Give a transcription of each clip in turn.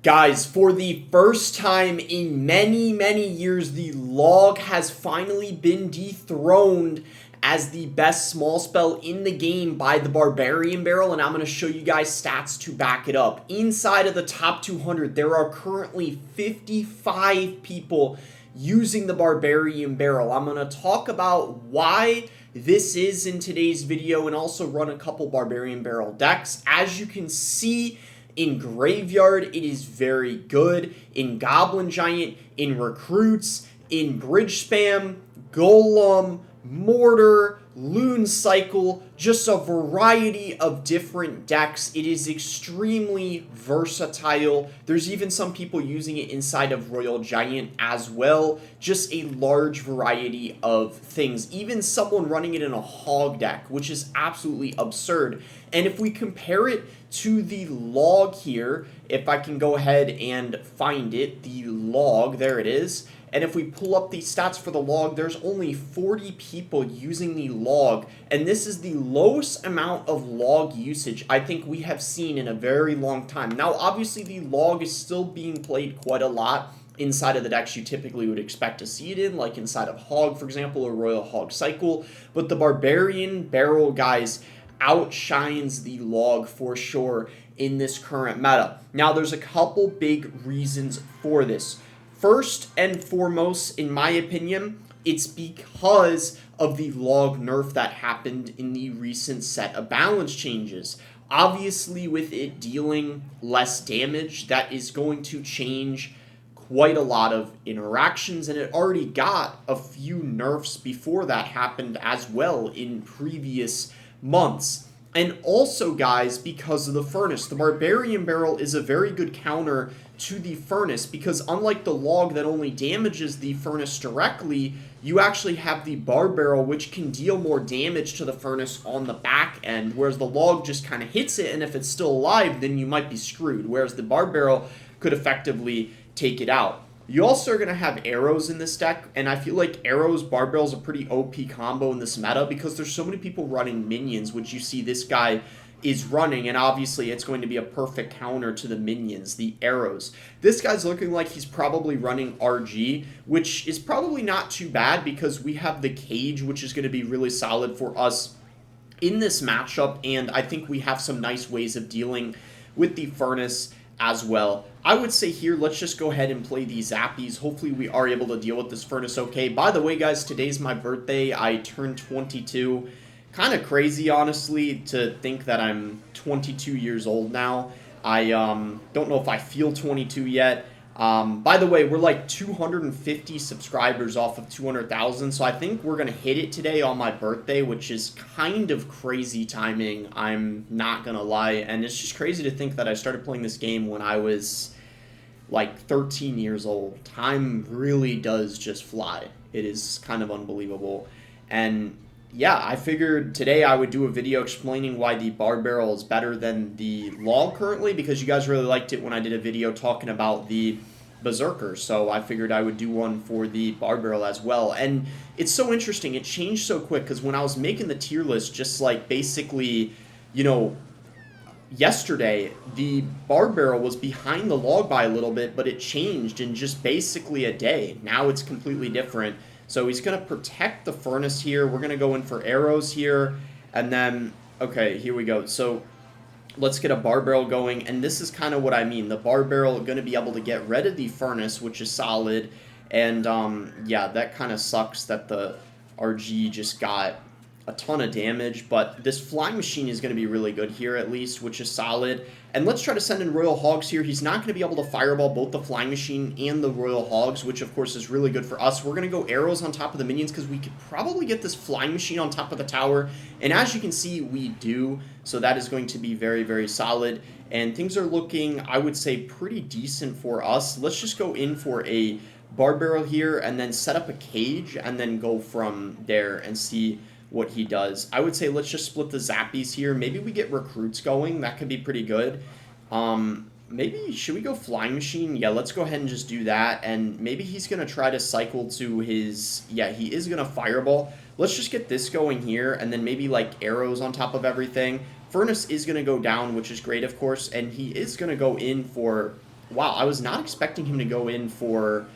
Guys, for the first time in many years, the log has finally been dethroned as the best small spell in the game by the Barbarian Barrel, and I'm going to show you guys stats to back it up. Inside of the top 200, there are currently 55 people using the Barbarian Barrel. I'm going to talk about why this is in today's video and also run a couple Barbarian Barrel decks. As you can see, in Graveyard, it is very good. In Goblin Giant, in Recruits, in Bridge Spam, Golem, Mortar, Loon Cycle, just a variety of different decks. It is extremely versatile. There's even some people using it inside of Royal Giant as well. Just a large variety of things. Even someone running it in a Hog deck, which is absolutely absurd. And if we compare it to the log here, if I can go ahead and find it, the log, there it is. And if we pull up the stats for the log, there's only 40 people using the log. And this is the lowest amount of log usage I think we have seen in a very long time. Now, obviously, the log is still being played quite a lot inside of the decks you typically would expect to see it in, like inside of Hog, for example, or Royal Hog Cycle. But the Barbarian Barrel, guys, outshines the log for sure in this current meta. Now, there's a couple big reasons for this. First and foremost, in my opinion, it's because of the log nerf that happened in the recent set of balance changes. Obviously, with it dealing less damage, that is going to change quite a lot of interactions, and it already got a few nerfs before that happened as well in previous months. And also, guys, because of the Furnace. The Barbarian Barrel is a very good counter to the Furnace because unlike the log that only damages the Furnace directly, you actually have the Bar Barrel, which can deal more damage to the Furnace on the back end, whereas the log just kind of hits it, and if it's still alive, then you might be screwed, whereas the Bar Barrel could effectively take it out. You also are going to have arrows in this deck, and I feel like arrows, Bar Barrel is a pretty OP combo in this meta because there's so many people running minions, which you see this guy is running, and obviously it's going to be a perfect counter to the minions, the arrows. This guy's looking like he's probably running RG, which is probably not too bad because we have the Cage, which is going to be really solid for us in this matchup, and I think we have some nice ways of dealing with the Furnace as well. I would say here, let's just go ahead and play these Zappies. Hopefully we are able to deal with this Furnace okay. By the way, guys, today's my birthday. I turned 22. Kind of crazy, honestly, to think that I'm 22 years old now. I don't know if I feel 22 yet. By the way, we're like 250 subscribers off of 200,000, so I think we're going to hit it today on my birthday, which is kind of crazy timing, I'm not going to lie. And it's just crazy to think that I started playing this game when I was like 13 years old. Time really does just fly. It is kind of unbelievable. And yeah, I figured today I would do a video explaining why the Bar Barrel is better than the log currently, because you guys really liked it when I did a video talking about the Berserker, so I figured I would do one for the Bar Barrel as well. And it's so interesting, it changed so quick, because when I was making the tier list, just like basically, you know, yesterday, the Bar Barrel was behind the log by a little bit, but it changed in just basically a day. Now it's completely different. So he's going to protect the Furnace here. We're going to go in for arrows here. And then, okay, here we go. So let's get a Bar Barrel going. And this is kind of what I mean. The Bar Barrel is going to be able to get rid of the Furnace, which is solid. And, yeah, that kind of sucks that the RG just got a ton of damage. But this Flying Machine is going to be really good here, at least, which is solid. And let's try to send in Royal Hogs here. He's not going to be able to fireball both the Flying Machine and the Royal Hogs, which of course is really good for us. We're going to go arrows on top of the minions because we could probably get this Flying Machine on top of the tower. And as you can see, we do. So that is going to be very solid. And things are looking, I would say, pretty decent for us. Let's just go in for a Bar Barrel here and then set up a Cage and then go from there and see what he does. I would say let's just split the Zappies here. Maybe we get Recruits going. That could be pretty good. Maybe, should we go Flying Machine? Yeah, let's go ahead and just do that. And maybe he's going to try to cycle to his... Yeah, he is going to Fireball. Let's just get this going here. And then maybe like arrows on top of everything. Furnace is going to go down, which is great, of course. And he is going to go in for Wow, I was not expecting him to go in for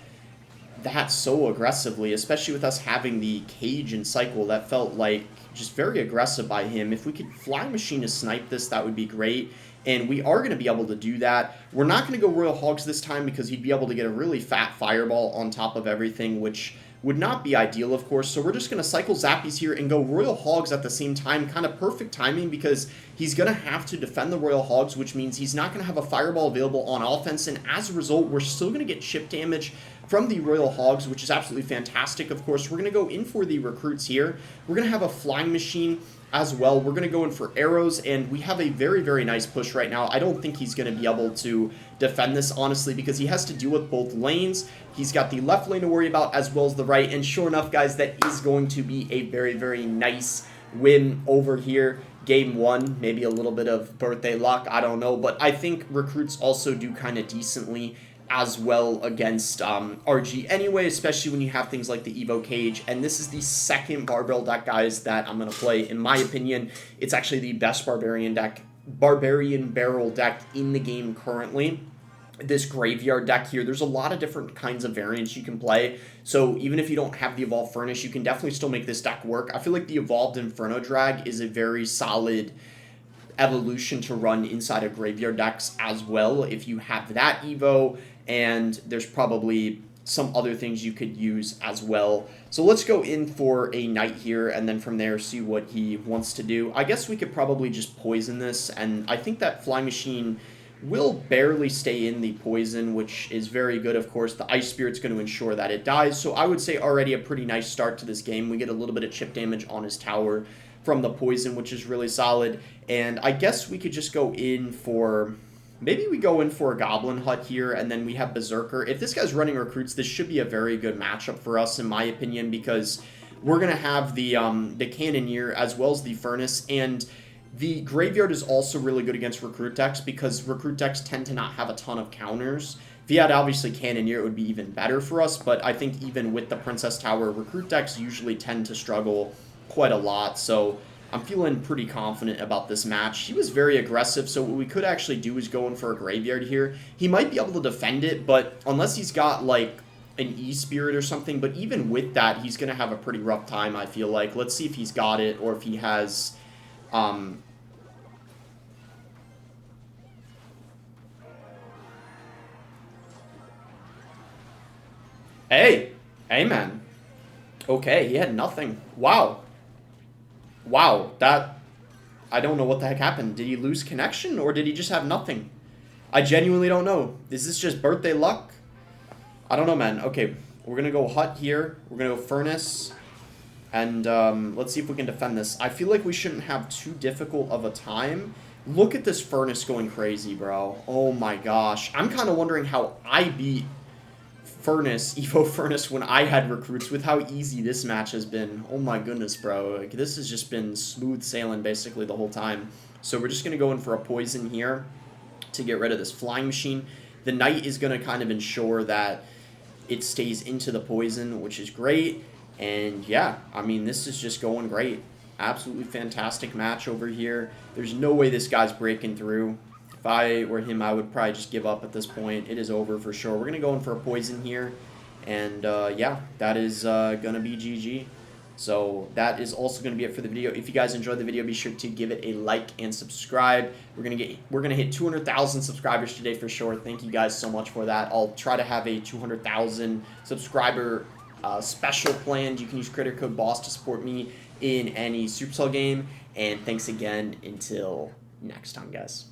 that so aggressively, especially with us having the cage and cycle. That felt like just very aggressive by him. If we could fly machine to snipe this, that would be great. And we are going to be able to do that. We're not going to go Royal Hogs this time because he'd be able to get a really fat fireball on top of everything, which would not be ideal, of course. So we're just going to cycle Zappies here and go Royal Hogs at the same time. Kind of perfect timing because he's going to have to defend the Royal Hogs, which means he's not going to have a fireball available on offense. And as a result, we're still going to get chip damage from the Royal Hogs, which is absolutely fantastic. Of course, we're going to go in for the recruits here. We're going to have a flying machine as well. We're going to go in for arrows, and we have a very, very nice push right now. I don't think he's going to be able to defend this, honestly, because he has to deal with both lanes. He's got the left lane to worry about as well as the right, and sure enough, guys, that is going to be a very, very nice win over here. Game 1, maybe a little bit of birthday luck, I don't know, but I think recruits also do kind of decently as well against RG anyway, especially when you have things like the Evo Cage. And this is the second Barbell deck, guys, that I'm going to play. In my opinion, it's actually the best Barbarian Barrel deck in the game currently. This Graveyard deck here, there's a lot of different kinds of variants you can play. So even if you don't have the Evolved Furnace, you can definitely still make this deck work. I feel like the Evolved Inferno Drag is a very solid evolution to run inside of Graveyard decks as well if you have that Evo, and there's probably some other things you could use as well. So let's go in for a Knight here, and then from there see what he wants to do. I guess we could probably just poison this, and I think that Fly Machine will barely stay in the poison, which is very good, of course. The Ice Spirit's going to ensure that it dies, so I would say already a pretty nice start to this game. We get a little bit of chip damage on his tower from the poison, which is really solid. And I guess we could just go in for... maybe we go in for a Goblin Hut here, and then we have Berserker. If this guy's running recruits, this should be a very good matchup for us, in my opinion, because we're going to have the Cannoneer as well as the Furnace, and the Graveyard is also really good against recruit decks because recruit decks tend to not have a ton of counters. If you had, obviously, Cannoneer, it would be even better for us, but I think even with the Princess Tower, recruit decks usually tend to struggle quite a lot, so I'm feeling pretty confident about this match. He was very aggressive, so what we could actually do is go in for a Graveyard here. He might be able to defend it, but unless he's got, like, an E-Spirit or something, but even with that, he's going to have a pretty rough time, I feel like. Let's see if he's got it, or if he has... Hey! Hey, man. Okay, he had nothing. Wow. Wow, that... I don't know what the heck happened. Did he lose connection, or did he just have nothing? I genuinely don't know. Is this just birthday luck? I don't know, man. Okay, we're going to go Hut here. We're going to go Furnace. And let's see if we can defend this. I feel like we shouldn't have too difficult of a time. Look at this Furnace going crazy, bro. Oh my gosh. I'm kind of wondering how I beat Furnace, Evo Furnace, when I had recruits, with how easy this match has been. Oh my goodness, bro. Like, this has just been smooth sailing basically the whole time. So we're just going to go in for a poison here to get rid of this Flying Machine. The Knight is going to kind of ensure that it stays into the poison, which is great. And yeah, I mean, this is just going great. Absolutely fantastic match over here. There's no way this guy's breaking through. If I were him, I would probably just give up at this point. It is over for sure. We're going to go in for a poison here. And yeah, that is going to be GG. So that is also going to be it for the video. If you guys enjoyed the video, be sure to give it a like and subscribe. We're gonna hit 200,000 subscribers today for sure. Thank you guys so much for that. I'll try to have a 200,000 subscriber special planned. You can use creator code BOSS to support me in any Supercell game. And thanks again until next time, guys.